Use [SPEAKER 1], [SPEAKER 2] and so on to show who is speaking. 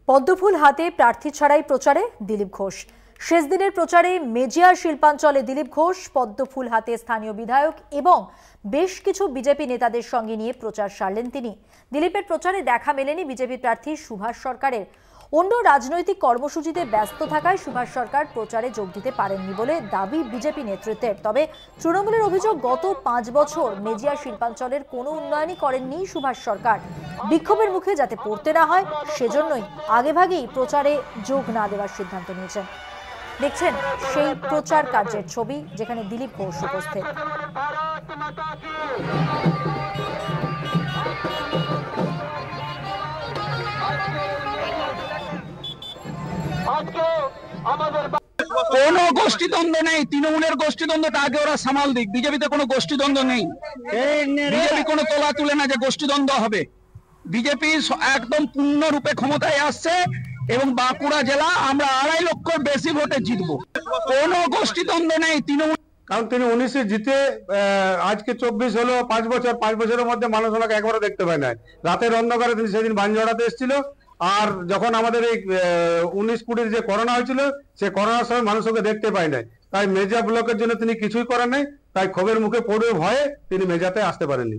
[SPEAKER 1] পদ্মফুল হাতে প্রার্থী ছাড়াই প্রচারে দিলীপ ঘোষ। শেষ দিনের প্রচারে মেজিয়ার শিল্পাঞ্চলে দিলীপ ঘোষ পদ্মফুল হাতে স্থানীয় বিধায়ক এবং বেশ কিছু বিজেপি নেতাদের সঙ্গে নিয়ে প্রচার সারলেন তিনি। দিলীপের প্রচারে দেখা মেলেনি বিজেপি প্রার্থী সুভাষ সরকারের। অন্য রাজনৈতিক কর্মসূচিতে ব্যস্ত থাকায় সুভাষ সরকার প্রচারে যোগ দিতে পারেননি বলে দাবি বিজেপি নেতৃত্বের। তবে তৃণমূলের অভিযোগ, গত 5 বছর মেজিয়া শিল্পাঞ্চলের কোনো উন্নয়নই করেননি সুভাষ সরকার। বিক্ষোভের মুখে যাতে পড়তে না হয় সেজন্যই আগেভাগেই প্রচারে যোগ না দেওয়ার সিদ্ধান্ত নিয়েছেন। দেখছেন সেই প্রচার কার্যের ছবি, যেখানে দিলীপ ঘোষ উপস্থিত।
[SPEAKER 2] কোন গোষ্ঠীদ্বন্দ্ব নেই, তৃণমূলের গোষ্ঠীদ্বন্দ্বটা আগে ওরা সামাল দিক। বিজেপিতে কোনো গোষ্ঠীদ্বন্দ্ব নেই। বিজেপি কোনো তোলা তুলে না যে গোষ্ঠীদ্বন্দ্ব হবে। বিজেপি একদম পূর্ণরূপে ক্ষমতায় আসছে এবং বাঁকুড়া জেলা আমরা 2.5 লক্ষর বেশি ভোটে জিতবো। কোনো গোষ্ঠীদ্বন্দ্ব নেই তৃণমূল,
[SPEAKER 3] কারণ তিনি 19-এ জিতে আজকে 24 হলো। 5 বছর, 5 বছরের মধ্যে মানুষ ওনাকে একবারও দেখতে পায় না। রাতের অন্ধকারে তিনি সেদিন বানজড়াতে এসেছিল। আর যখন আমাদের এই 19-20 যে করোনা হয়েছিল, সে করোনার সময় মানুষ ওকে দেখতে পায় নাই। তাই মেজা ব্লকের জন্য তিনি কিছুই করেন নাই। তাই ক্ষোভের মুখে পড়ে ভয়ে তিনি মেজাতে আসতে পারেননি।